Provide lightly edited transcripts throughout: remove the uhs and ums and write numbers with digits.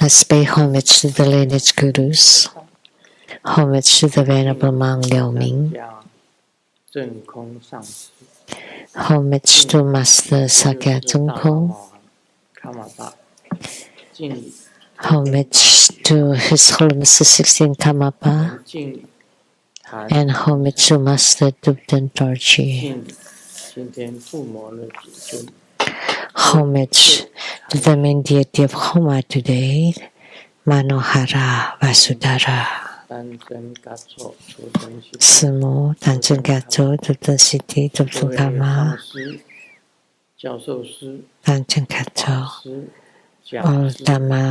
Let's pay homage to the lineage gurus, homage to the Venerable Monk Liao Ming, homage to Master Sakya Tsungkung, homage to His Holiness the 16th Karmapa, and homage to Master Dubden Dorji. Homage to the main deity of Homa today, Manohara Vasudhara. Sumo, Tanjung Gato, Dubden City, Dubden Karma, Tanjung Gato, all Dhamma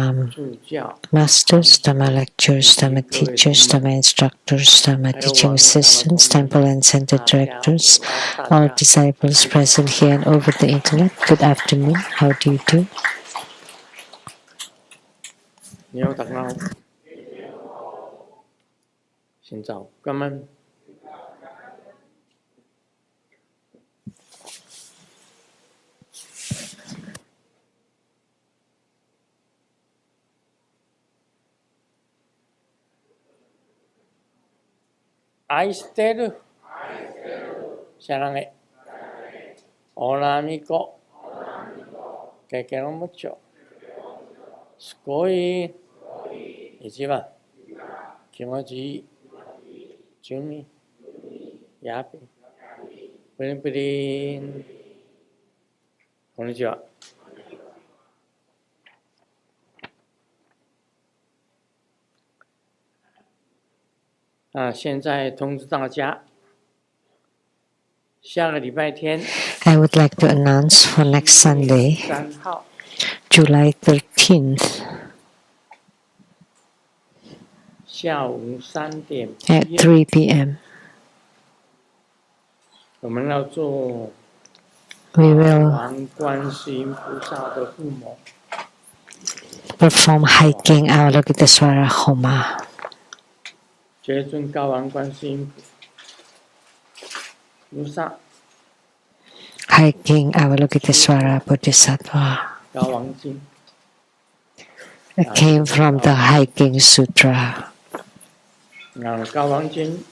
masters, Dhamma lecturers, Dhamma teachers, Dhamma instructors, Dhamma teaching assistants, temple and center directors, all disciples present here and over the internet. Good afternoon. How do you do?愛してる사랑해 오나미코 깨깨로 무쳐 스코이 이지만 기모지 주미 야피 뿌린뿌린 konnichiwa。现在通知大家，下个礼拜天 I would like to announce for next Sunday, 3号 July 13th, 下午3点 at 3 p.m. 我们要做 We will 王观世音菩萨的附魔。perform hiking Avalokitesvara Homa. 觉尊高王观世音菩萨 Hiking Avalokitesvara Bodhisattva. 高王经 It came from the Hiking Sutra. 高王经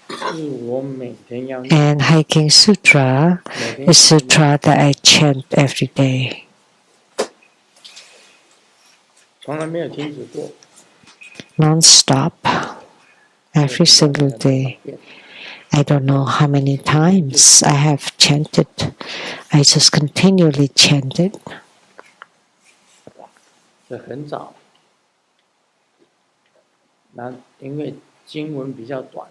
是我每天要念 And Hiking Sutra is sutra that I chant every day. 从来没有停止过。 Non-stop, every single day. I don't know how many times I have chanted. I just continually chanted. 这很早，那因为经文比较短，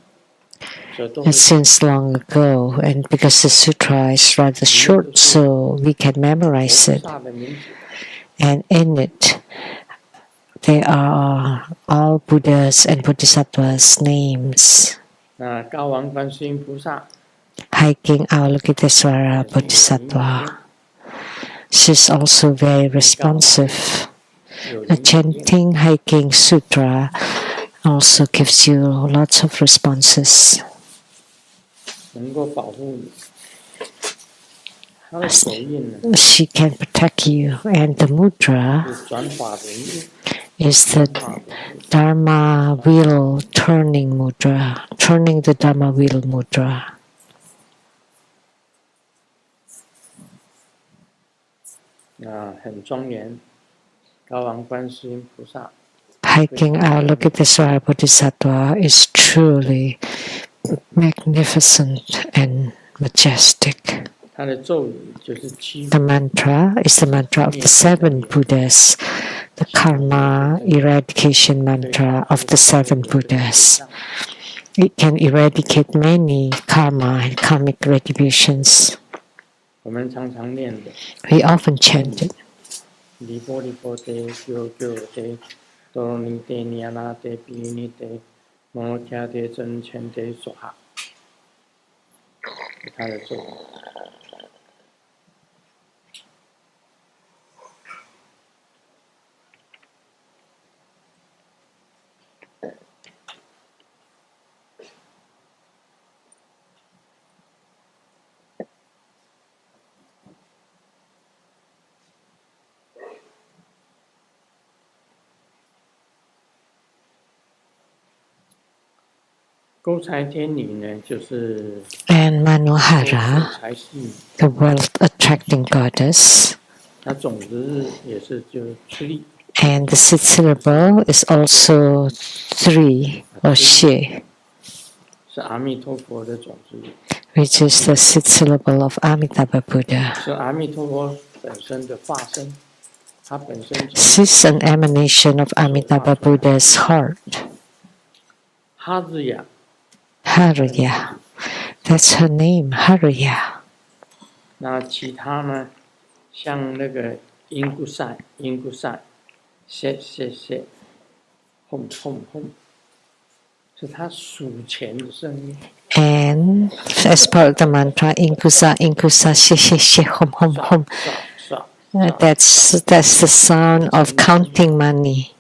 所以都 And since long ago, and because the sutra is rather short, so we can memorize it. 大的名字 And in it, there are all Buddhas and Bodhisattvas' names. 那高王观世音菩萨 Hiking Avalokitesvara Bodhisattva. She's also very responsive. 有 The chanting Hiking Sutra also gives you lots of responses. 能够保护你。他的手印呢 She can protect you, and the mudra 是转法轮印， is the Dharma wheel turning mudra, turning the Dharma wheel mudra. 很庄严。高王观世音菩萨 Hiking Avalokitesvara Bodhisattva is truly magnificent and majestic. 他的咒语就是七 The mantra is the mantra of the 7 Buddhas, the karma eradication mantra of the 7 Buddhas. It can eradicate many karma and karmic retributions. 我们常常念的 We often chant it. 离波离波得九九得多罗尼得尼亚那得比尼得摩迦得真权得所哈，是他的咒语。And Manohara, the wealth-attracting goddess, and the seed syllable is also 3 or she, which is the seed syllable of Amitabha Buddha. This is an emanation of Amitabha Buddha's heart. Harya. That's her name, Harya. And as part of the mantra, Inkusa, Inkusa, she, hum, hum, hum. That's the sound of counting money.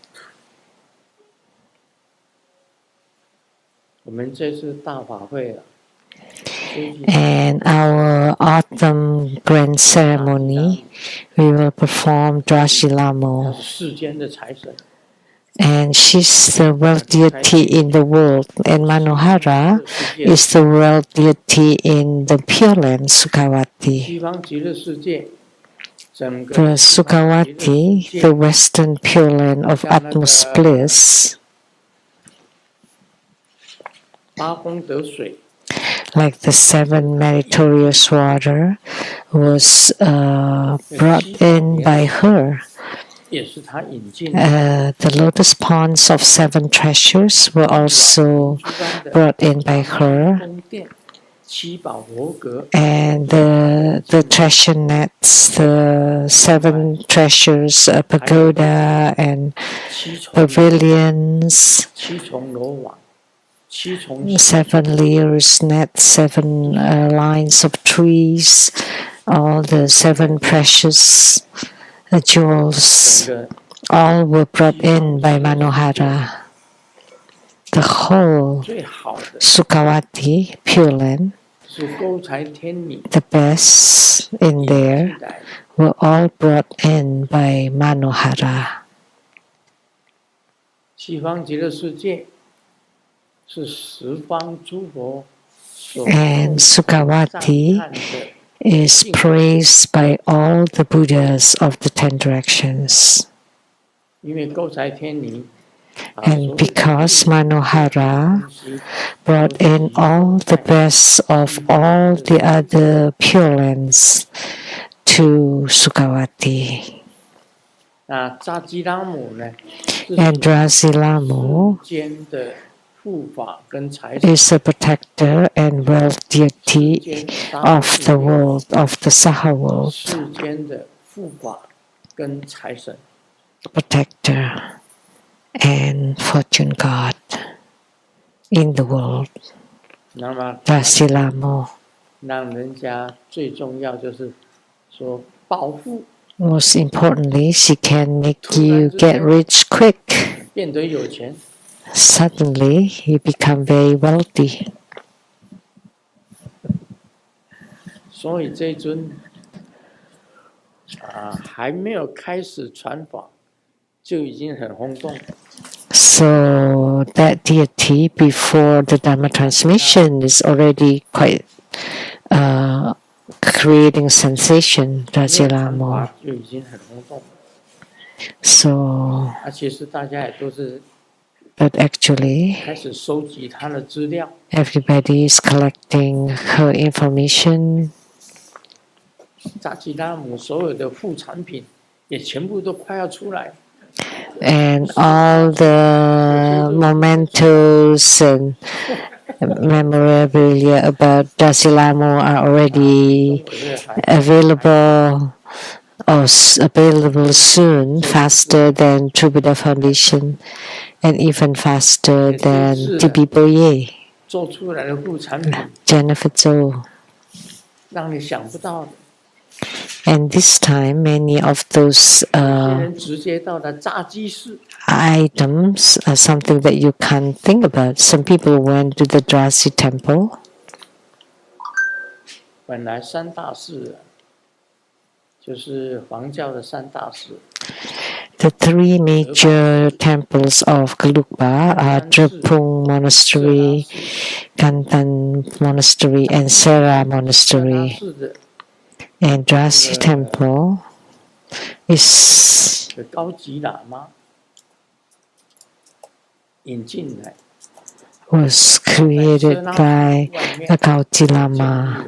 And our autumn grand ceremony, we will perform Drashilamo. And she's the world deity in the world. And Manohara is the world deity in the Pure Land, Sukhavati. For Sukhavati, the western Pure Land of utmost bliss, like the 7 meritorious water, was brought in by her. The lotus ponds of 7 treasures were also brought in by her. And the treasure nets, the 7 treasures, pagoda and pavilions, 7 layers nets, 7 lines of trees, all the 7 precious jewels, all were brought in by Manohara. The whole Sukhavati, Pure Land, the best in there, were all brought in by Manohara. And Sukhavati is praised by all the Buddhas of the 10 directions. And because Manohara brought in all the best of all the other Pure Lands to Sukhavati. And Drasilamu is the protector and wealth deity of the world, of the Saha world. Protector and fortune god in the world. Drasilamu. Most importantly, she can make you get rich quick. Suddenly, you become very wealthy. So that deity before the Dharma transmission is already quite creating sensation, Drasilamu. So, but actually, everybody is collecting her information. And all the mementos and memorabilia about Drasilamu are already available or available soon, faster than True Buddha Foundation and even faster than TBSN. Jennifer Zhou. And this time, many of those items are something that you can't think about. Some people went to the Drasi temple. The three major temples of Gelugpa are Drepung Monastery, Kantan Monastery, and Sera Monastery. And Drasi Temple is was created by a Gautama Lama,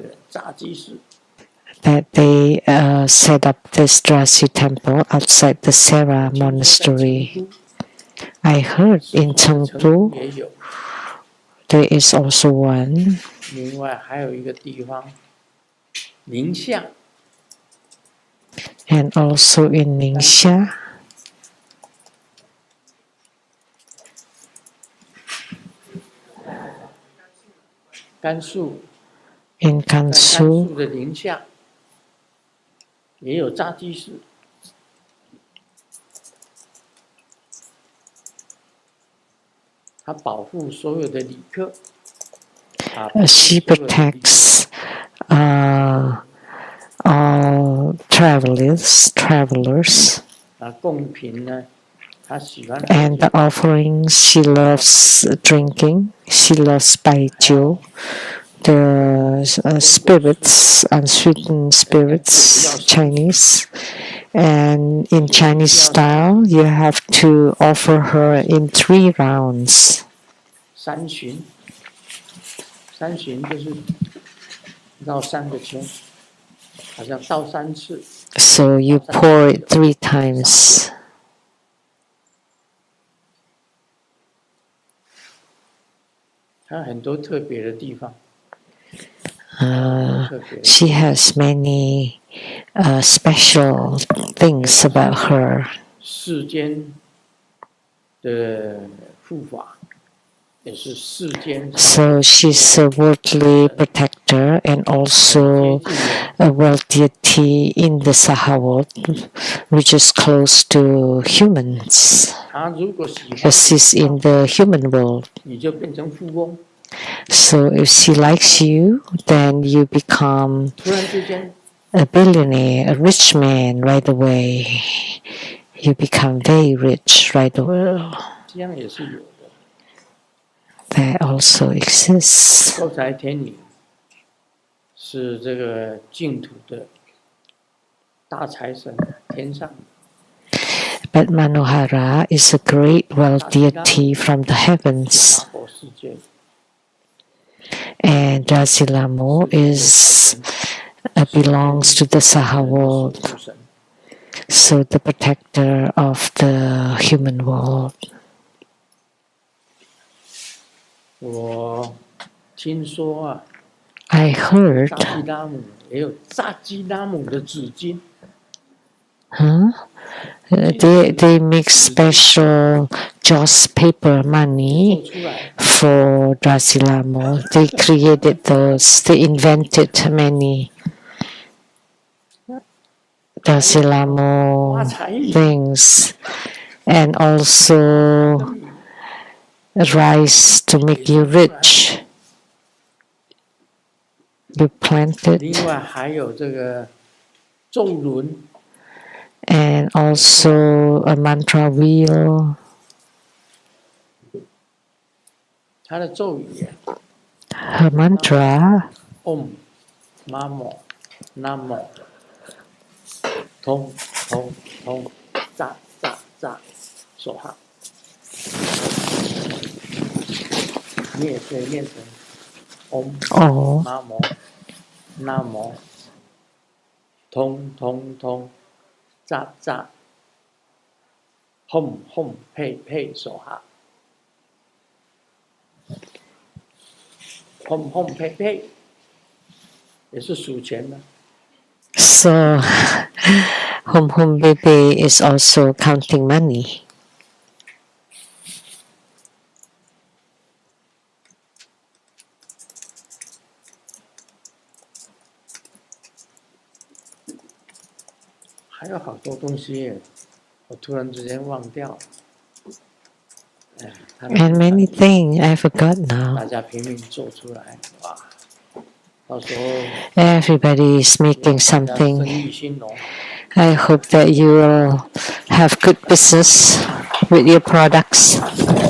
that they set up this Drasi temple outside the Sera monastery. I heard in Chengdu there is also one. And also in Ningxia. In Gansu. 也有炸鸡室，他保护所有的旅客。She protects all travelers. 贡品呢，他喜欢。And the offerings, she loves drinking. She loves baijiu. The spirits, unsweetened spirits, Chinese. And in Chinese style, you have to offer her in 3 rounds. 3巡就是绕3个圈，好像倒3次。So you pour it 3 times. 它很多特别的地方。She has many special things about her. 世间的护法，也是世间。So she's a worldly protector and also a world deity in the Saha world, which is close to humans. 她如果喜欢， Because she's in the human world. 你就变成富翁。 So if she likes you, then you become 突然之间 a billionaire, a rich man right away. You become very rich right away. 这样也是有的。That also exists. 寿财天女是这个净土的大财神，天上。 But Manohara is a great world deity from the heavens. And Drasilamu belongs to the Saha world. So the protector of the human world. 我听说啊 I heard. 扎基拉姆也有扎基拉姆的纸巾。 Huh? They make special joss paper money for Drasilamu. They created those. They invented many Drasilamu things, and also rice to make you rich. You plant it. 另外还有这个咒轮。 And also a mantra wheel. 它的咒语 Her mantra. Om Namo Namo 通通通炸炸炸手号。你也可以念成 Om Namo Namo 通通通。 炸炸 ，home home 配手哈 ，home home 配，也是数钱的。So, home baby is also counting money. 还有好多东西，我突然之间忘掉了。And many things I forgot now. 大家拼命做出来，哇！到时候 Everybody is making something. I hope that you will have good business with your products,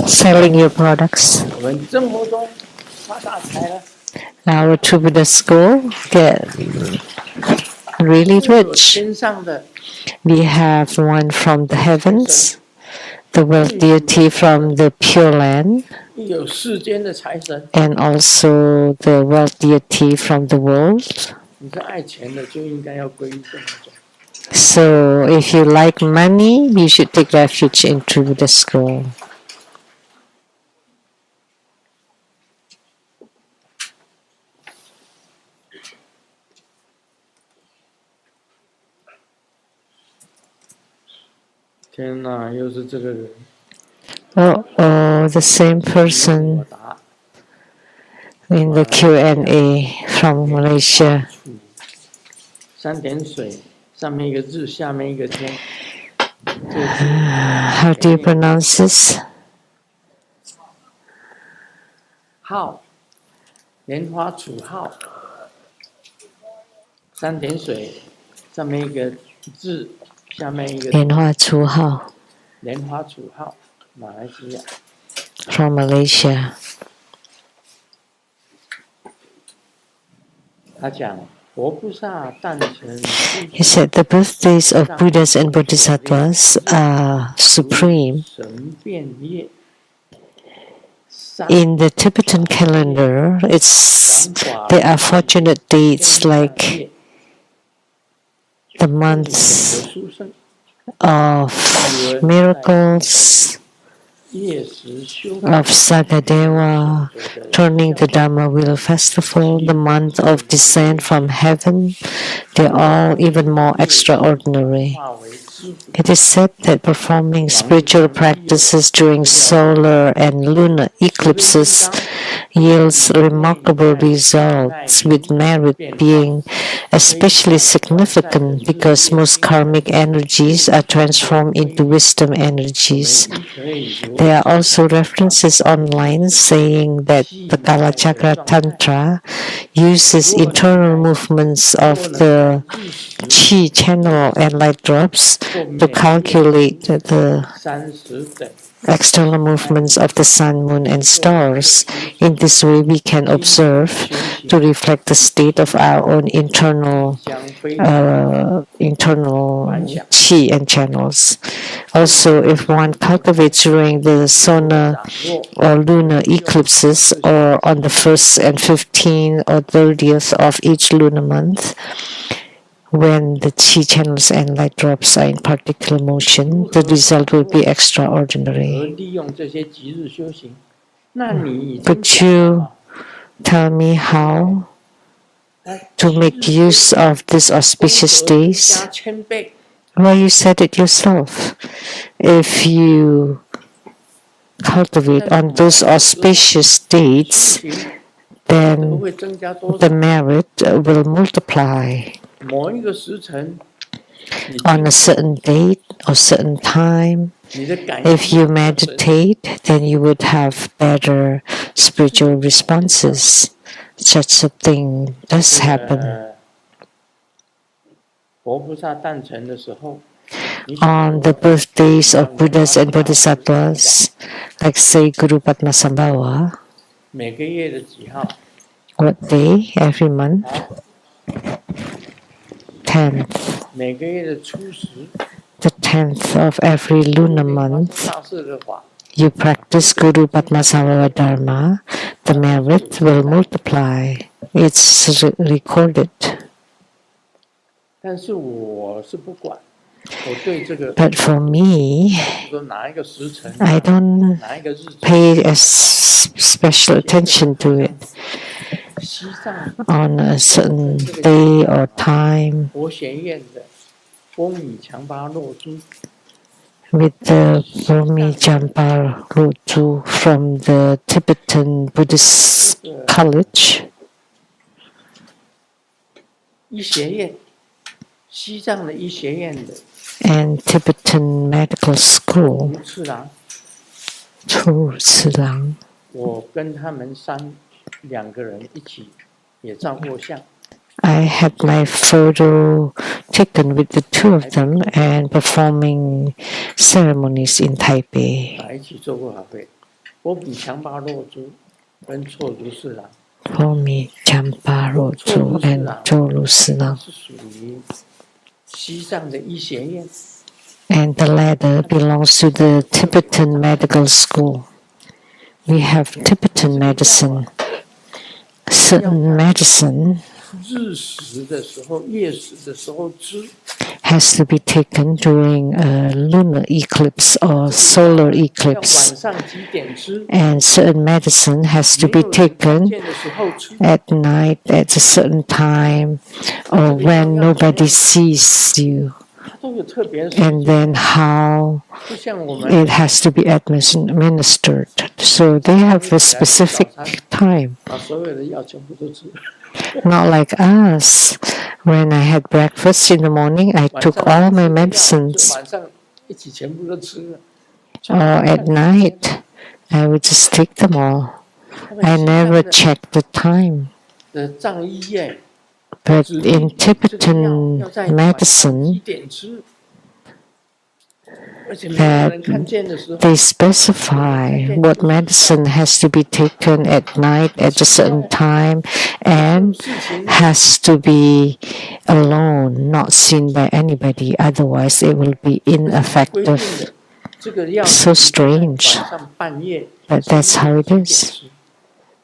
selling your products. 我们生活中发大财了。 Our True Buddha school get really 是有 rich. 天上的 We have one from the heavens, the wealth deity from the Pure Land, 有世间的财神。 and also the wealth deity from the world. 你是爱钱的，就应该要皈依这么种。 So if you like money, you should take refuge in True Buddha school. 天哪，又是这个人。 Oh, the same person 我答 in the Q&A from Malaysia. 三点水，上面一个日，下面一个天。 How do you pronounce this? 号，莲花楚号。三点水，上面一个日，下面一个。莲花楚号。莲花楚号，马来西亚。 From Malaysia. 他讲。 He said the birthdays of Buddhas and Bodhisattvas are supreme. In the Tibetan calendar, there are fortunate dates like the months of miracles, of Sagadewa, turning the Dharma Wheel Festival, the month of descent from heaven. They're all even more extraordinary. It is said that performing spiritual practices during solar and lunar eclipses yields remarkable results, with merit being especially significant because most karmic energies are transformed into wisdom energies. There are also references online saying that the Kalachakra Tantra uses internal movements of the Qi channel and light drops to calculate the external movements of the sun, moon, and stars. In this way, we can observe to reflect the state of our own internal Qi and channels. Also, if one cultivates during the solar or lunar eclipses or on the 1st and 15th or 30th of each lunar month, when the Qi channels and light drops are in particular motion, the result will be extraordinary. Could you tell me how to make use of these auspicious days? Well, you said it yourself. If you cultivate on those auspicious dates, then the merit will multiply. On a certain date or certain time, if you meditate, then you would have better spiritual responses. Such a thing does happen. On the birthdays of Buddhas and Bodhisattvas, like say Guru Padmasambhava, what day every month? 10th. The 10th of every lunar month, you practice Guru Padmasambhava Dharma, the merit will multiply. It's recorded. But for me, I don't pay special attention to it. On a certain day or time, with the Burmi Jampa Lotu from the Tibetan Buddhist College, and Tibetan Medical School, Chu Cilang. I had my photo taken with the two of them and performing ceremonies in Taipei. 一起做过法会。波比强巴洛珠跟错如是郎， Homi Champaro Chu and Cholu 他 Sinang. 是属于西藏的医学院， And the latter belongs to the Tibetan medical school. We have Tibetan medicine. Certain medicine 日食的时候、夜食的时候吃， has to be taken during a lunar eclipse or solar 要 eclipse. 晚上几点吃， And certain medicine has to 没 be 有人看 taken 见的时候吃。 at night at a certain time or when nobody sees you. 它都有特别的时 And 间， then how 就像我们 it has to be administered. So they have a specific time. 把所有的药全部都吃。 Not like us. When I had breakfast in the morning, I 晚 took 上 all my 就 medicines. 晚上一起全部都吃了。 Or at night, I would just take them all. I never checked the time. 的藏医院， But 指定 in 这个药 Tibetan 要在晚上几 medicine, 点吃，而且没有人看见的时候， they specify what medicine has to be taken at night at a certain time and 事情 has to be alone, not seen by anybody. Otherwise, it will be 规定 ineffective. 的，这个药 So strange. 晚上半夜 But that's how it 几点 is. 吃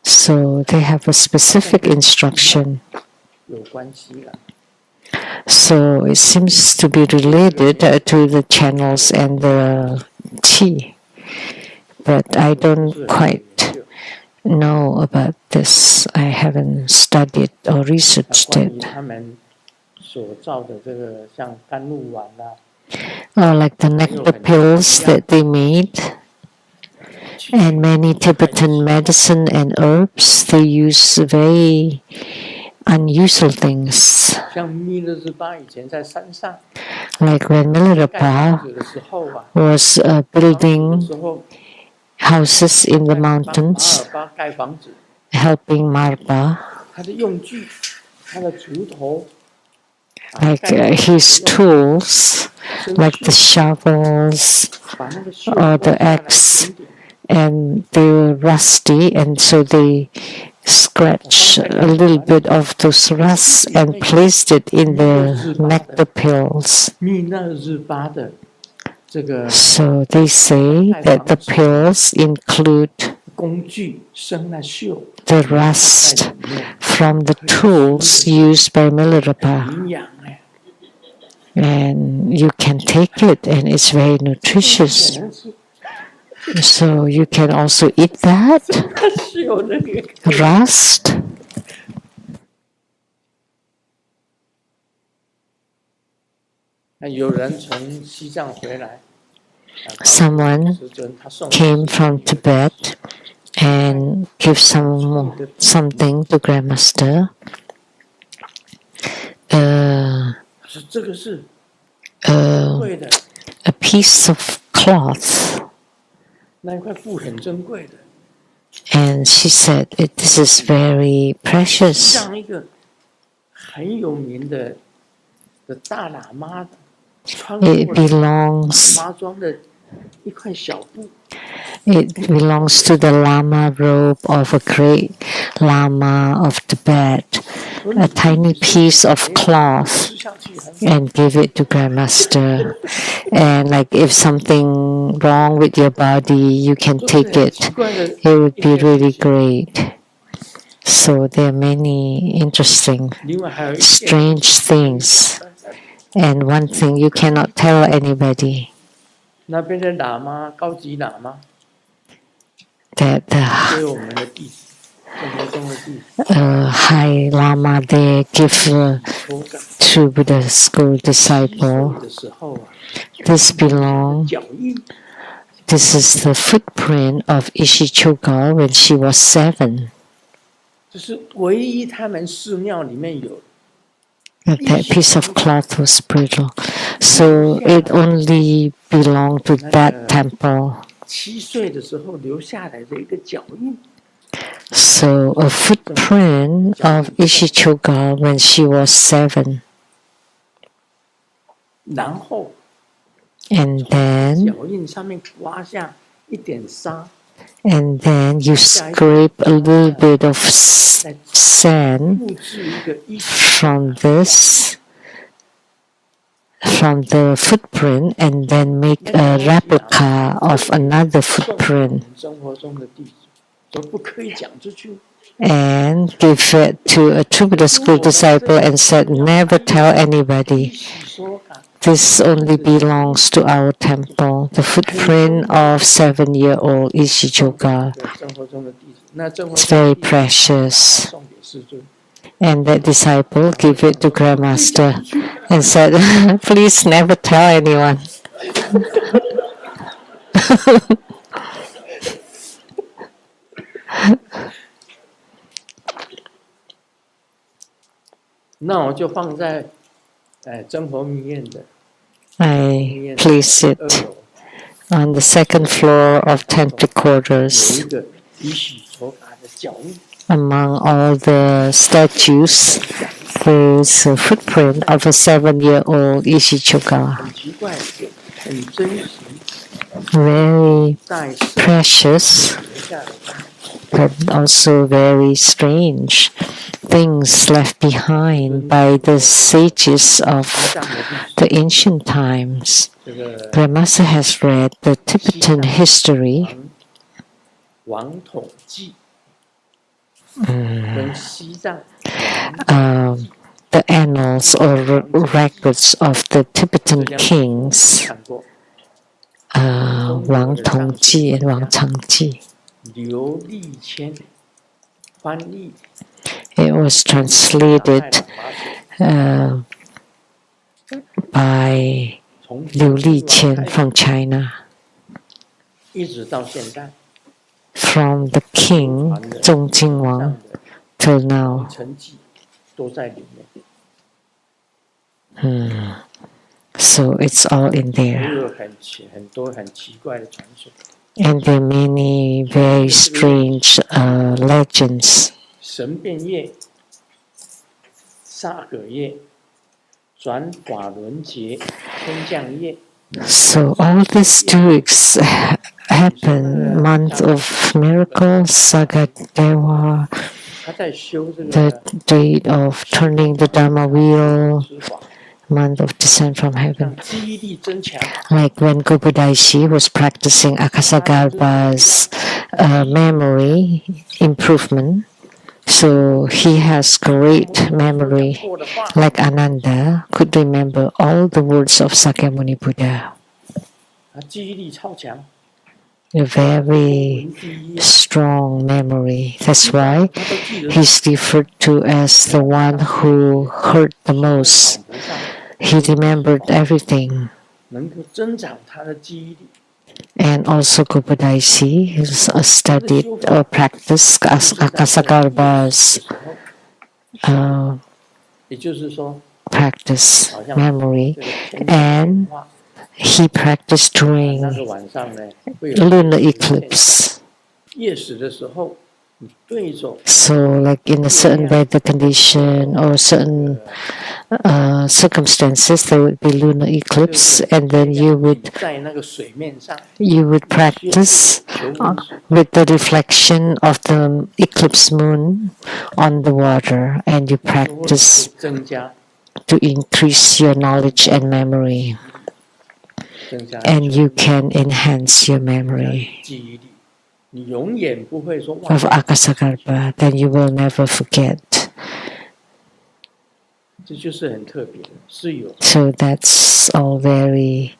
So they have a specific instruction. 有关系了。 So it seems to be related to the channels and the qi. But I don't quite know about this. I haven't studied or researched 关于 it. 他们所造的这个像甘露丸啊， Or like the nectar pills that they made. And many Tibetan medicine and herbs, they use very unusual things. 像弥勒日巴以前在山上 Like when 盖 Milarepa 房子的时候啊， was 那 building 时候 houses in the 帮马 mountains, 尔巴盖房子， helping Marpa, 他的用具，他的锄头， like his tools, like the shovels 把那个锈 or the 剥下来 axe, 一点点 and they were rusty, and so they scratched a little bit of those rusts and placed it in the nectar pills. 密勒日巴的这个 So they say that the pills include 工具生了锈， the 在 rust 里面 from the tools used by Milarepa. 营养哎， And you can take it, and it's very nutritious. 可能是 So you can also eat that 锈那个。 rust. 那有人从西藏回来， Someone 师尊他送 came from Tibet and give something to Grandmaster. 说这个是 Uh, 贵的， a piece of cloth. 那一块布很珍贵的， And she said, this is very precious. 像一个很有名的大喇嘛穿过 It 喇 belongs 嘛装的一块小布， It belongs to the Lama robe of a great Lama of Tibet, a tiny piece of cloth, 吃下去很 and give it to Grandmaster. And like if something wrong with your body, you can 都是 take 很 it. 奇怪的 It would be really great. So there are many interesting, 另外还有一件 strange things. And one thing you cannot tell anybody, 那边的喇嘛高级喇嘛 that the 给我们的弟子，生活中的弟子 High Lama they give 口感 to Buddha school 7岁 disciple. 的时候啊， This belong. 脚印 This is the footprint of Ishichuga when she was 7. 就是唯一他们寺庙里面有 That piece of cloth was brittle, so it only belonged to that temple. 7岁的时候留下来的一个脚印， So a footprint of Ishi-Choga when she was 7. 然后 And then 脚印上面刮下一点沙 and then you scrape a little bit of sand 复制一个from the footprint and then make a replica of another footprint 生活中的弟子说不可以讲出去 and give it to a Tributa school disciple and said, never tell anybody. This only belongs to our temple, the footprint of 7-year-old Ishi-Choga. It's very precious. And that disciple gave it to Grandmaster and said, please never tell anyone. I place it on the second floor of tantric quarters. Among all the statues, there's a footprint of a 7-year-old Ishi-Choga. Very precious, but also very strange things left behind by the sages of the ancient times. Grandmaster has read the Tibetan history. The annals or records of the Tibetan kings, Wang Tongji and Wang Changji. It was translated by Liu Liqian from China. From the king Zongjing Wang till now. So it's all in there. And there are many very strange legends. So all these doings happen, month of miracles, Sagadewa, the date of turning the Dharma wheel, month of descent from heaven. Like when Gopudaishi was practicing Akasagarbha's memory improvement, so he has great memory, like Ananda could remember all the words of Sakyamuni Buddha. A very strong memory. That's why he's referred to as the one who heard the most. He remembered everything. And also Gopudaishi studied or practiced Akasagarbha's practice memory, and he practiced during lunar eclipse. So like in a certain weather condition or certain circumstances, there would be lunar eclipse, and then you would practice with the reflection of the eclipse moon on the water, and you practice to increase your knowledge and memory, and you can enhance your memory of Akasagarbha, then you will never forget. So that's all very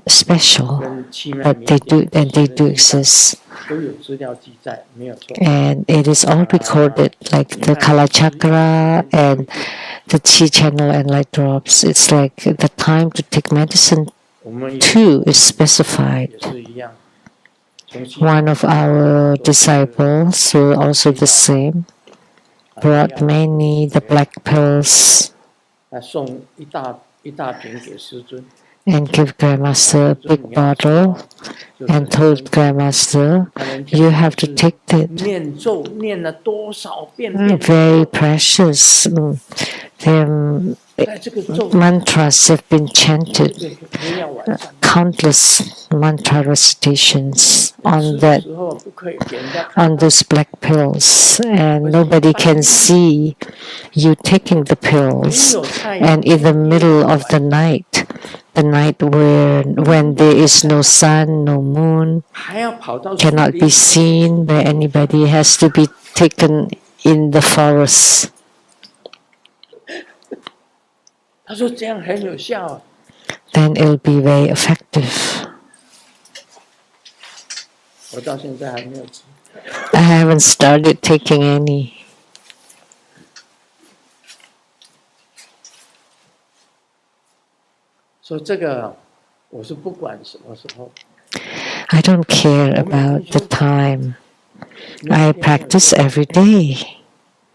special, but they do exist. And it is all recorded, like the Kala Chakra and the Chi channel and light drops. It's like the time to take medicine too is specified. One of our disciples, who are also the same, brought the black pills, and give Grandmaster a big bottle and told Grandmaster, you have to take it. Very precious. Their mantras have been chanted, countless mantra recitations on those black pills, and nobody can see you taking the pills. And in the middle of the night when there is no sun, no moon, cannot be seen by anybody, has to be taken in the forest. Then it'll be very effective. I haven't started taking any. I don't care about the time. I practice every day.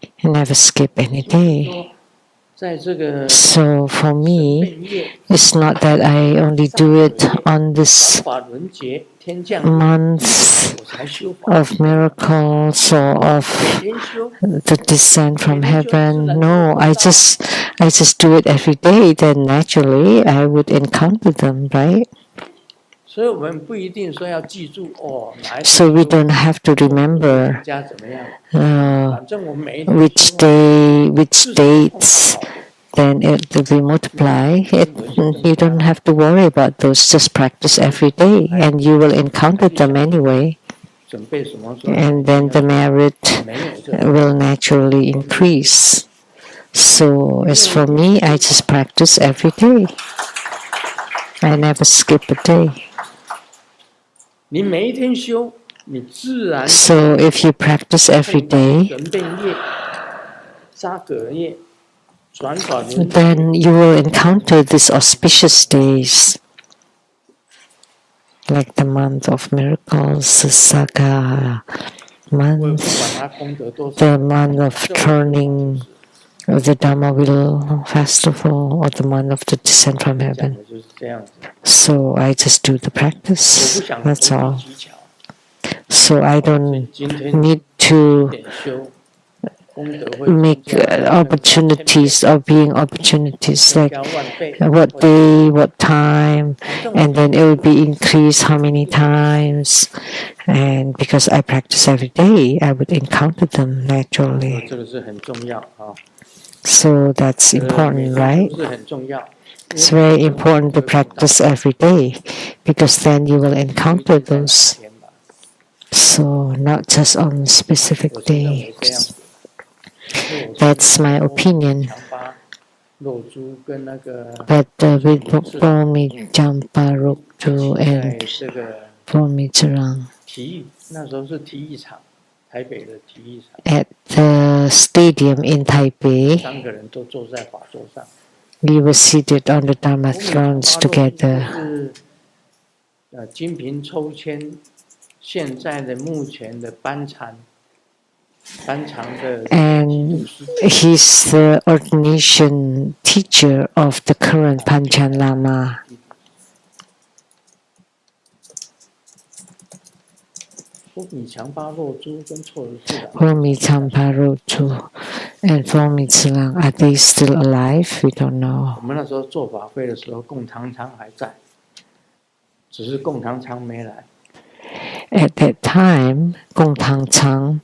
I never skip any day. So for me, it's not that I only do it on this month of miracles or of the descent from heaven. No, I just do it every day. Then naturally, I would encounter them, right? So we don't have to remember which day, which dates, then it will be multiplied. You don't have to worry about those. Just practice every day, and you will encounter them anyway. And then the merit will naturally increase. So as for me, I just practice every day. I never skip a day. So if you practice every day, then you will encounter these auspicious days, like the month of miracles, the Saga month, the month of turning of the Dhamma festival, or the month of the descent from heaven. So I just do the practice, that's all. So I don't need to make opportunities or being opportunities like what day, what time, and then it will be increased how many times. And because I practice every day, I would encounter them naturally. So that's important, right? It's very important to practice every day because then you will encounter those. So not just on specific days. That's my opinion. But with Bomi Jamparukju and Bomi Surang at the stadium in Taipei, we were seated on the Dharma thrones together. And he's the ordination teacher of the current Panchen Lama. Homi Champaroju and Homi Tsilang, are they still alive? We don't know. At that time, Gong Tang Chang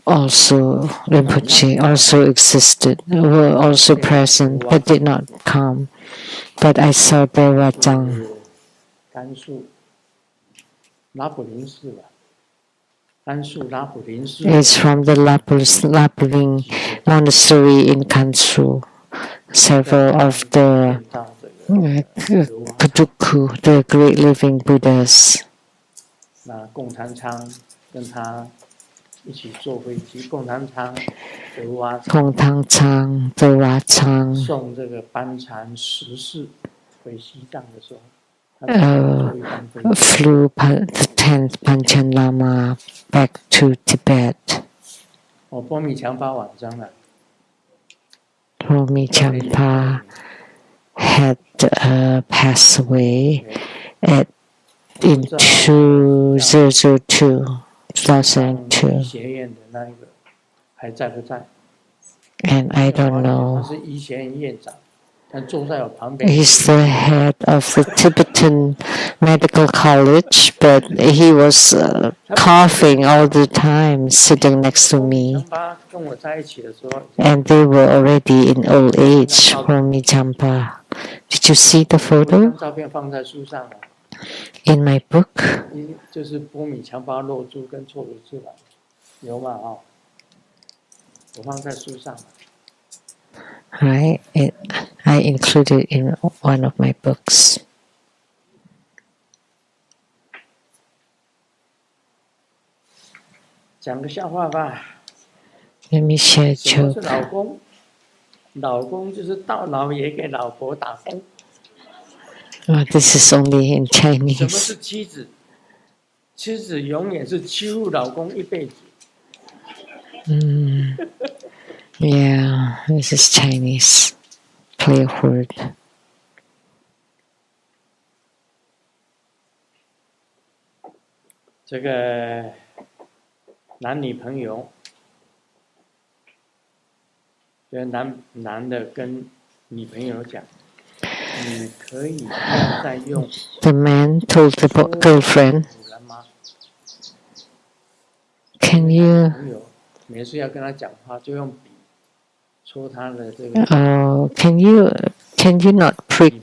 also Rinpoche also existed, were also present, but did not come. But I saw Dewa Chang. It's from the Lapuling monastery in Kansu. Several of the Paduku, the great living Buddhas. Gong Tang Chang, Dewa Chang flew the 10th Panchen Lama back to Tibet. Homi Champa had passed away in 2002. And I don't know. He's the head of the Tibetan Medical College, but he was coughing all the time sitting next to me. And they were already in old age, Homi Champa. Did you see the photo? In my book? Right, I included in one of my books. Let me share a joke. Oh, this is only in Chinese. Yeah, this is Chinese. Play a word. 这个男女朋友，这男的跟女朋友讲，你可以不要再用。The man told the girlfriend, "Can you?" 每次要跟他讲话就用笔戳他的这个。Can you not prick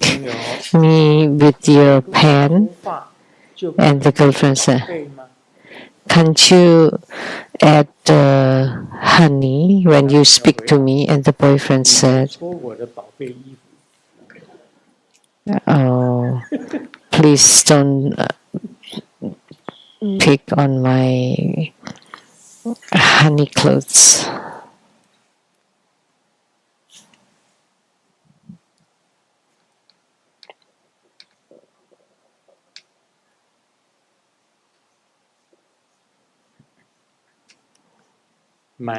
me with your pen? And the girlfriend said, "Can't you add honey when you speak to me?" And the boyfriend said, "Oh, please don't pick on my honey clothes." I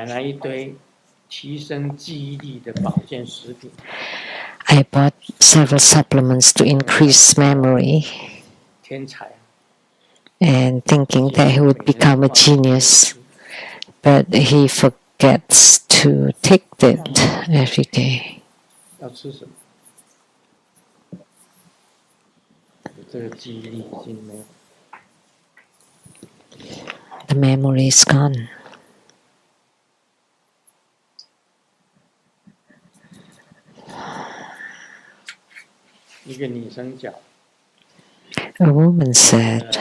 bought several supplements to increase memory and thinking that he would become a genius, but he forgets to take it every day. The memory is gone. A woman said,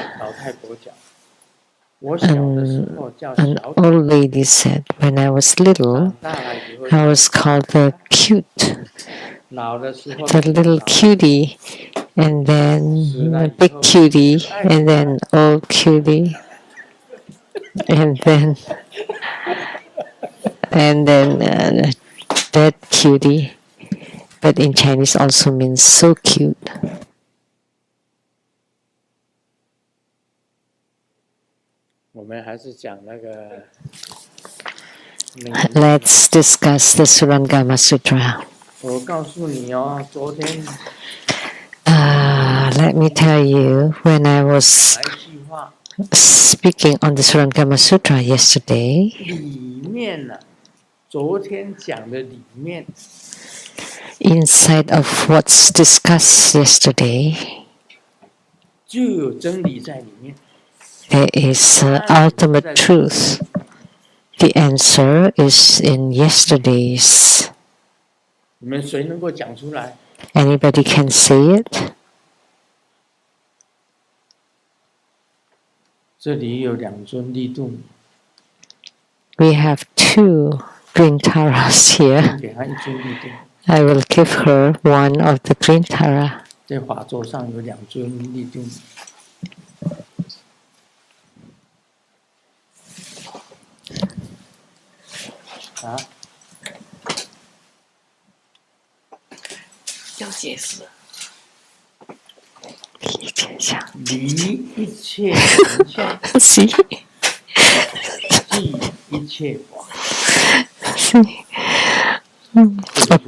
an old lady said, when I was little, I was called the little cutie, and then a big cutie, and then old cutie, and then dead cutie. But in Chinese also means so cute. Let's discuss the Surangama Sutra. Let me tell you, when I was speaking on the Surangama Sutra yesterday, inside of what's discussed yesterday, there is ultimate truth. The answer is in yesterday's. Anybody can say it? We have two green taras here. I will give her one of the green tara.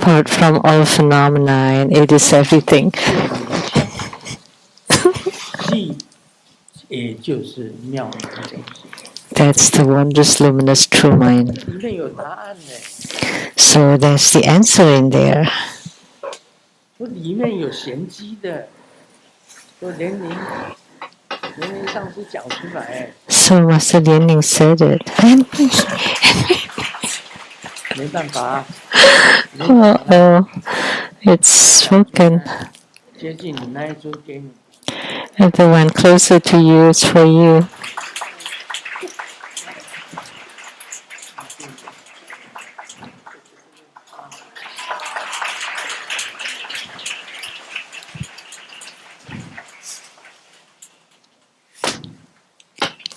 apart from all phenomena, and it is everything. 即也就是妙明真心。 That's the wondrous, luminous, true mind. 里面有答案呢。 So there's the answer in there. 说里面有玄机的，说莲龄上师讲出来。 So Master Lianling said it. 没办法。Oh, it's spoken. 接近你那一尊给你。 And the one closer to you is for you.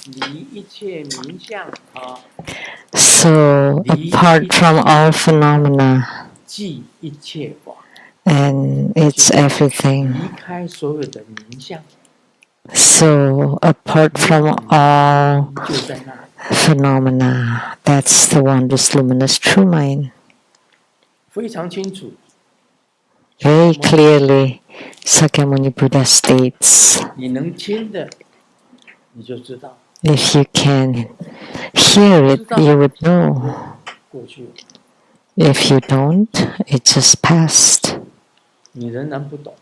离一切名相啊。 So apart from all phenomena, 即一切法。 and it's everything. 离开所有的名相。 So apart from all phenomena, that's the wondrous, luminous, true mind. 非常清楚。 Very clearly, Sakyamuni Buddha states. 你能听的，你就知道。 If you can hear it, you would know. 过去。 If you don't, it just passed. 你仍然不懂。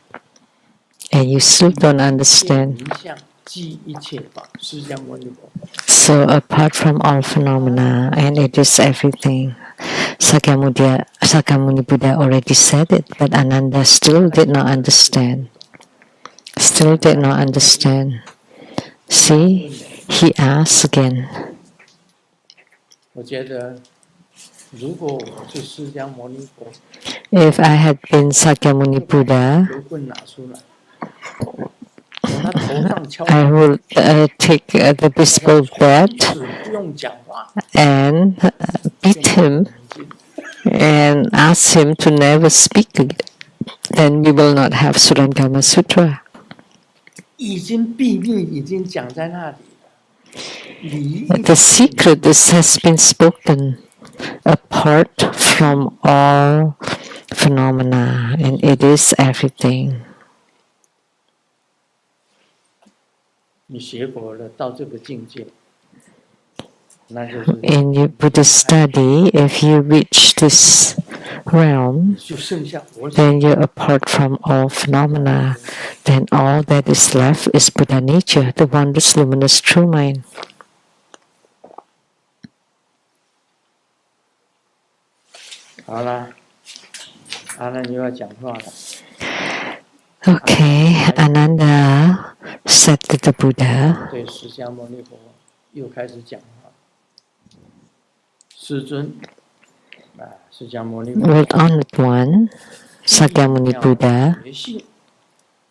And you still don't understand. So apart from all phenomena, and it is everything. Sakyamuni Buddha already said it, but Ananda still did not understand. Still did not understand. See, he asks again. 我觉得，如果我是释迦牟尼佛 If I had been Sakyamuni Buddha, 有棍拿出来，从他头上敲， I would take the baseball bat 不用讲话 and beat him and ask him to never speak again. Then we will not have Surangama Sutra. 已经秘密已经讲在那里了。 The secret has been spoken apart from all phenomena, and it is everything. 你学佛了，到这个境界，那就是 In your Buddhist study, if you reach this realm, 就剩下佛性。 then you're apart from all phenomena. Then all that is left is Buddha nature, the wondrous, luminous, true mind. 好了，阿难又要讲话了。 Okay, Ananda said to the Buddha, 对释迦牟尼佛又开始讲话。世尊，释迦牟尼佛 World Honored One, Sakyamuni Buddha, 觉性，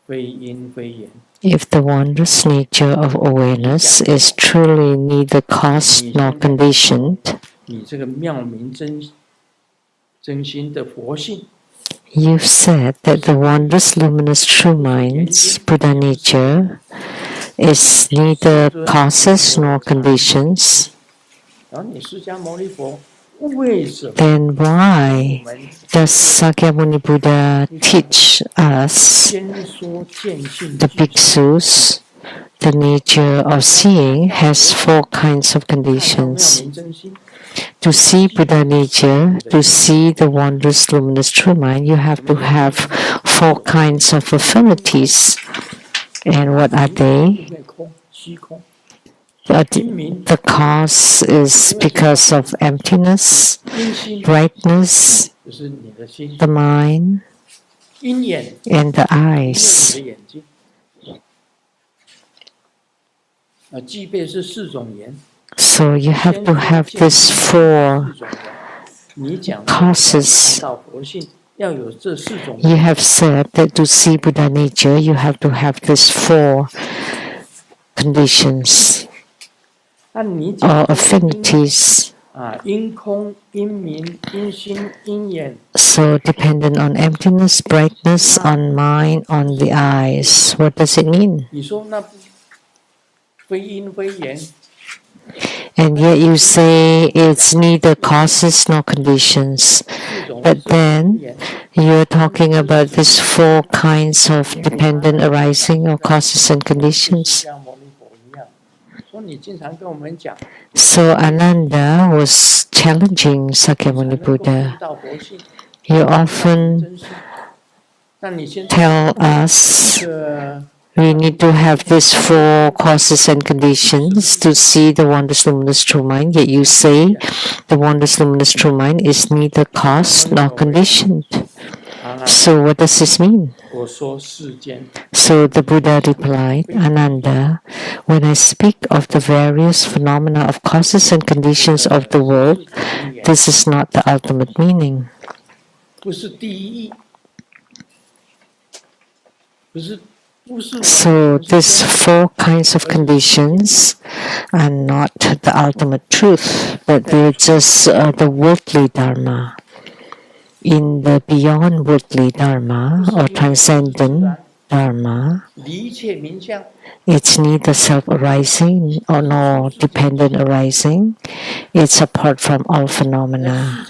非因非言。 if the wondrous nature of awareness is truly neither caused nor conditioned, 你这个妙明真心的佛性， you've said that the wondrous, luminous, true mind's Buddha nature is neither causes nor conditions. 然后你释迦牟尼佛为什么 Then why does Sakyamuni Buddha teach us, 先说见性 the bhikkhus, the nature of seeing has four kinds of 妙 conditions? 明真心， To see Buddha nature, to see the wondrous, luminous, true mind, you have to have four kinds of affinities. And what are they? 因为空虚空， The cause is because of emptiness, 因心 brightness, 就是你的心， the mind, 因眼 and the 因为 eyes. 你的眼睛。具备是四种言， So you have to have these four 四种言。你讲 causes. 看到佛性，要有这四种 You have said that to see Buddha nature, you have to have these four conditions 那你 or 讲 affinities. 因空、因明、因心、因眼， So dependent on emptiness, brightness, on mind, on the eyes. What does it mean? 你说那不非因非言， And yet you say it's neither causes nor conditions. But then you're talking about these 4 kinds of dependent arising or causes and conditions. So Ananda was challenging Sakyamuni Buddha. You often tell us we need to have these 4 causes and conditions to see the wondrous luminous true mind, yet you say the wondrous luminous true mind is neither caused nor conditioned. So what does this mean? So the Buddha replied, Ananda, when I speak of the various phenomena of causes and conditions of the world, this is not the ultimate meaning. So these 4 kinds of conditions are not the ultimate truth, but they're just the worldly dharma. In the beyond worldly dharma or transcendent dharma, it's neither self-arising or nor dependent arising. It's apart from all phenomena.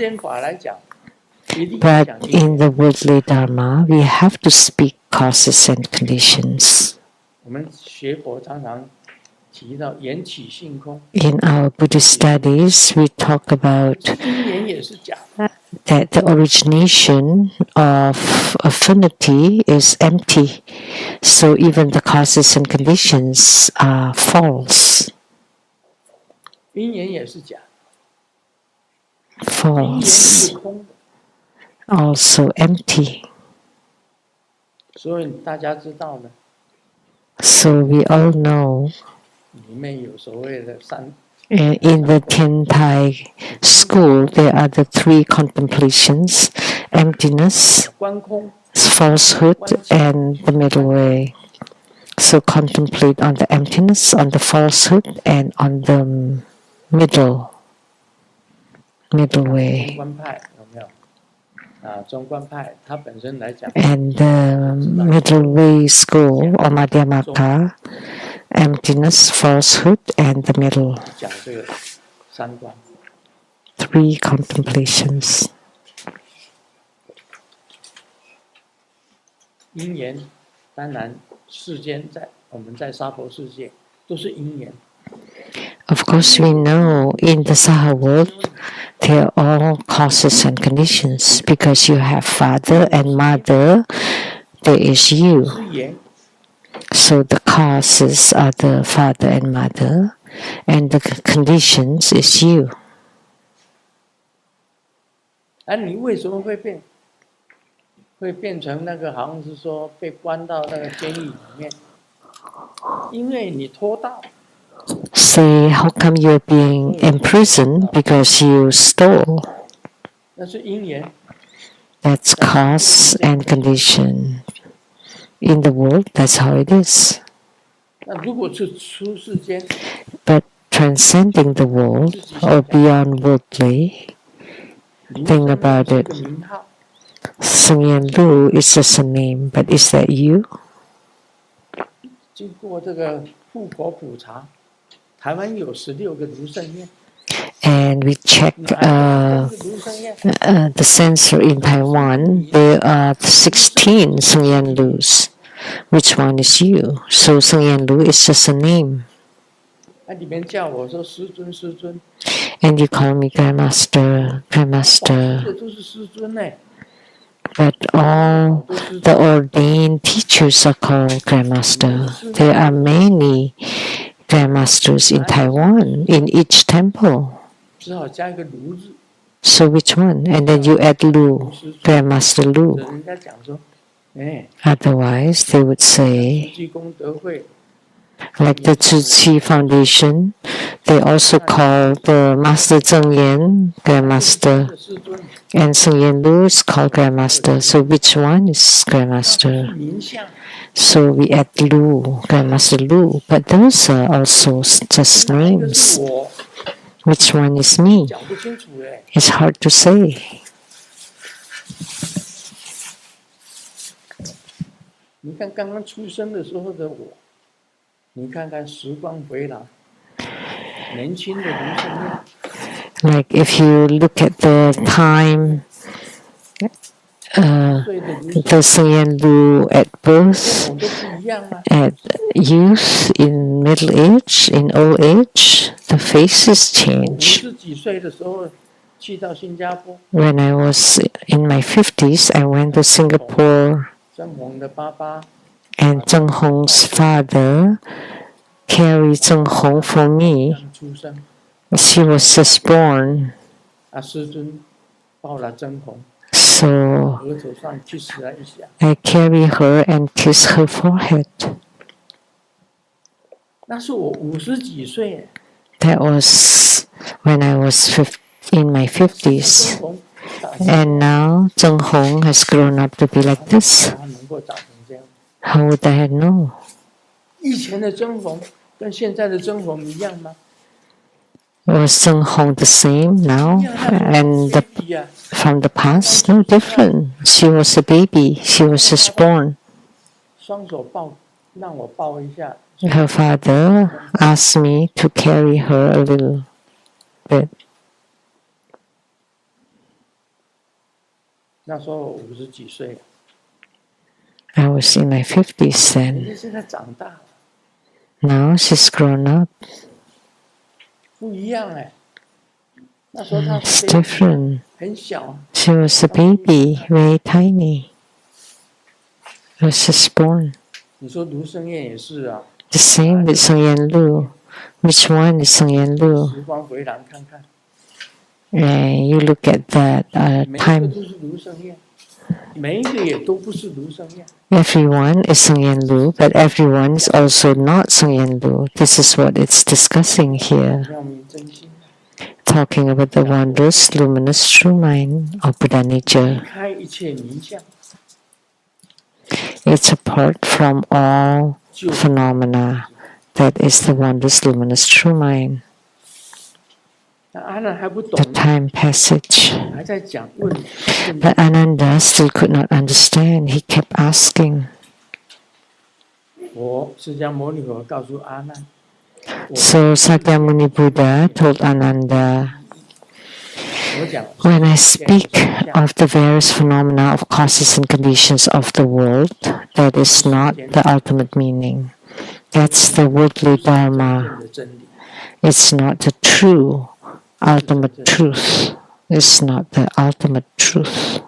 But in the worldly dharma, we have to speak causes and conditions. In our Buddhist studies, we talk about that the origination of affinity is empty. So even the causes and conditions are false. False. Also empty. So we all know in the Tian Tai school there are the 3 contemplations: emptiness, falsehood, and the middle way. So contemplate on the emptiness, on the falsehood, and on the middle way. And the middle way school, or Madhyamaka, emptiness, falsehood, and the middle. 3 contemplations. 因缘，当然，世间我们在娑婆世界都是因缘。Of course, we know in the Saha world, they are all causes and conditions because you have father and mother, there is you. So the causes are the father and mother, and the conditions is you. 你为什么会变成那个好像是说被关到那个监狱里面？因为你偷盗。Say, how come you're being imprisoned because you stole? 那是因缘。That's cause and condition. In the world, that's how it is. 那如果是出世间 But transcending the world or beyond worldly, think about it. Sung Yen Lu is just a name, but is that you? 经过这个户口普查，台湾有16个卢胜院。And we check the censor in Taiwan. There are 16 Sung Yen Lus. Which one is you? So Sung Yen Lu is just a name. 里面叫我说师尊师尊。And you call me Grandmaster, Grandmaster. 这都是师尊呢。But all the ordained teachers are called Grandmaster. There are many Grandmasters in Taiwan, in each temple. So which one? And then you add Lu, Grandmaster Lu. Otherwise, they would say, like the Tzu Chi Foundation, they also call the Master Zheng Yan Grandmaster, and Sung Yen Lu is called Grandmaster. So which one is Grandmaster? So we add Lu, Grandmaster Lu, but those are also just names. Which one is me? It's hard to say. 你看刚刚出生的时候的我，你看看时光回廊。Like if you look at the time, the Sun Lu at birth, at youth, in middle age, in old age, the faces change. When I was in my 50s, I went to Singapore, and Zheng Hong's father carried Zheng Hong for me. She was just born. So I carry her and kiss her forehead. That was when I was in my 50s. And now Zheng Hong has grown up to be like this. How would I know? Was Zheng Hong the same now? And from the past? No different. She was a baby. She was just born. Her father asked me to carry her a little bit. I was in my 50s then. Now she's grown up. It's different. She was a baby, very tiny. She was just born. The same with Sun Lu. Which one is Sun Lu? You look at that time. Everyone is Sun Lu, but everyone is also not Sun Lu. This is what it's discussing here. Talking about the wondrous, luminous true mind of Buddha nature. It's apart from all phenomena. That is the wondrous, luminous true mind. The time passage. But Ananda still could not understand. He kept asking. So Sakyamuni Buddha told Ananda, when I speak of the various phenomena of causes and conditions of the world, that is not the ultimate meaning. That's the worldly dharma. It's not the true ultimate truth. It's not the ultimate truth.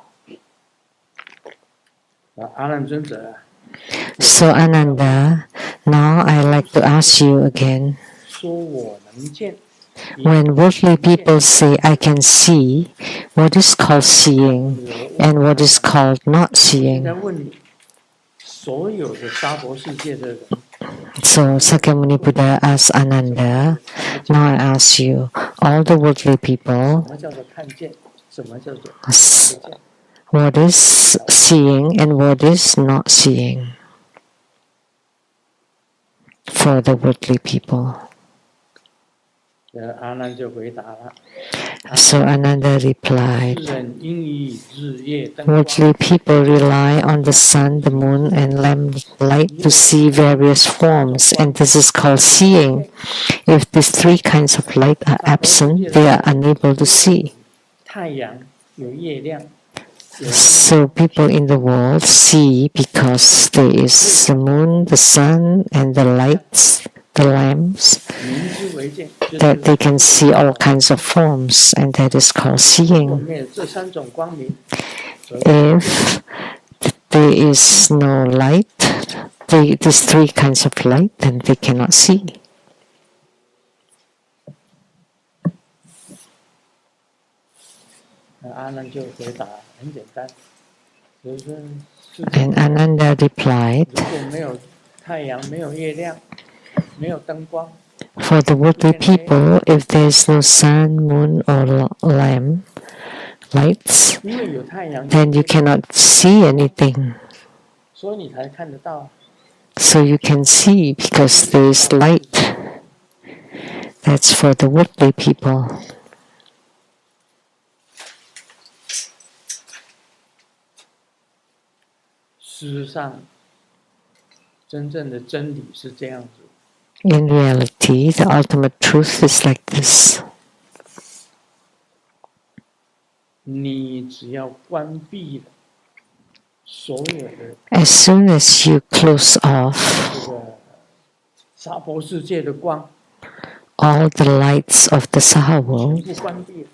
So Ananda, now I like to ask you again. When worldly people say, I can see, what is called seeing and what is called not seeing? So Sakyamuni Buddha asked Ananda, now I ask you, all the worldly people, what is seeing and what is not seeing for the worldly people? So Ananda replied, worldly people rely on the sun, the moon, and light to see various forms, and this is called seeing. If these three kinds of light are absent, they are unable to see. So people in the world see because there is the moon, the sun, and the lights, the lamps, that they can see all kinds of forms, and that is called seeing. If there is no light, these three kinds of light, then they cannot see. And Ananda replied, for the worldly people, if there is no sun, moon, or lamp, lights, then you cannot see anything. So you can see because there is light. That's for the worldly people. In reality, the ultimate truth is like this. 你只要关闭了所有的 As soon as you close off 这个娑婆世界的光， all the lights of the Saha 全 world, 部关闭了，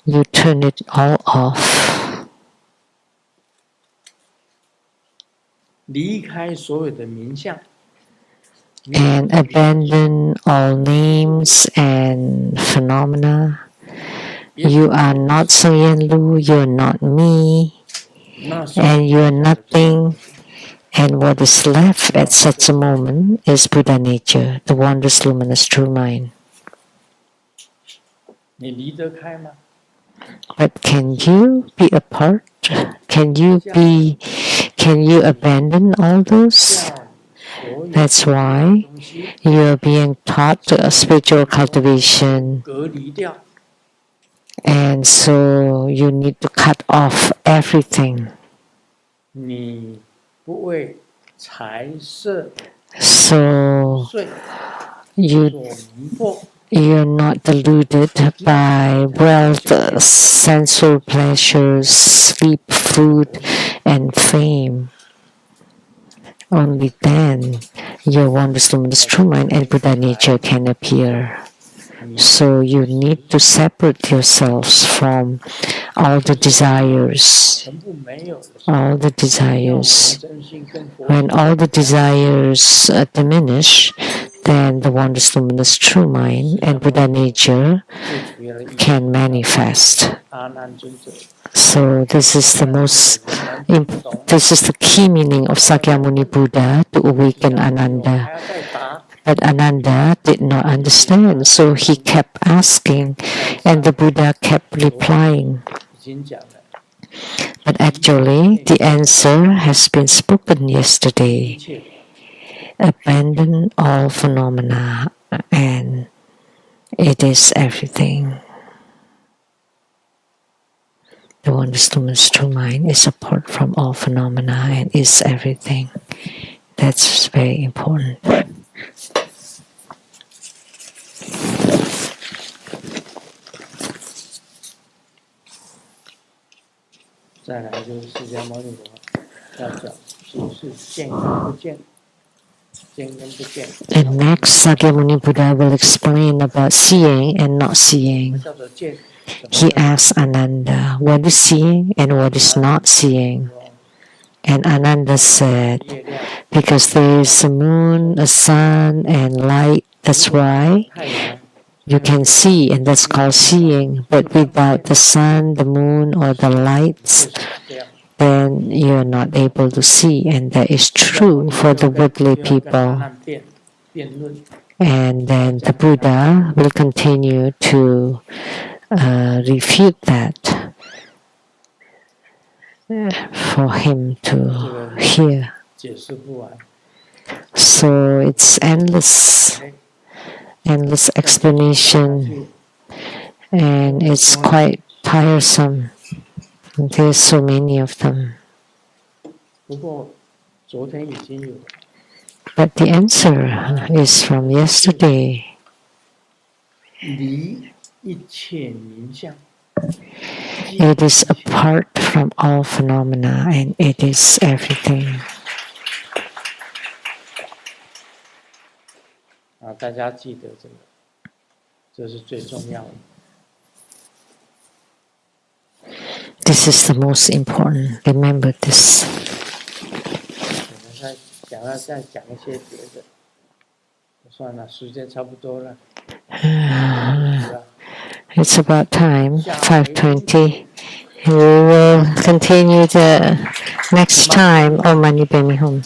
you turn it all off, 离开所有的名相， and abandon all names and phenomena. You are not Sung Yen Lu, you are not me, 那时候 and you are nothing. And what is left at such a moment is Buddha nature, the wondrous luminous true mind. 你离得开吗？ But can you be apart? Can you abandon all those? 所有 That's why 东西 you are being taught spiritual cultivation, 隔离掉， and so you need to cut off everything. 你不为财色 So 睡 you 所迷惑， you're not deluded by wealth, sensual pleasures, sleep, food, and fame. Only then your wondrous luminous true mind and Buddha nature can appear. So you need to separate yourselves from all the desires. 全部没有的时候， All the 用 desires. 真心跟佛 When all the desires diminish, then the wondrous luminous true mind and Buddha nature 就出现了一 can manifest. 阿难尊者， So this is this is the key meaning of Sakyamuni Buddha to awaken 还 Ananda. 要再答， But Ananda did not understand, so he kept asking, and the Buddha kept replying. 已经讲了， But actually, the answer has been spoken 一 yesterday. 切 Abandon all phenomena, and it is everything. The wondrous luminous true mind is apart from all phenomena and is everything. That's very important. 再来就是释迦牟尼佛要讲是见跟不见，见跟不见， And next, Sakyamuni Buddha will explain about seeing and not 什 seeing. 么叫做见？ He asks Ananda, what is seeing and what is not seeing? And Ananda said, 月亮、 because there is a moon, a sun, and light, that's why 太阳 you can see, and that's called seeing. But without the sun, the moon, or the 就 lights, 是这样。 then you're not able to see. And that is true for the worldly 跟阿 people. 难辩论， And then the Buddha will continue to refute that for him to hear. 解释不完。 So it's endless explanation, and it's quite tiresome. There's so many of them. 不过昨天已经有了， But the answer is from yesterday. 离一切名相， It is apart from all phenomena, and it is everything. 啊，大家记得这个，这是最重要的。 This is the most important. Remember this. 我们再讲一些别的，算了，时间差不多了。 It's about time, 5:20. We will continue the next time. Om Mani Padme Hum.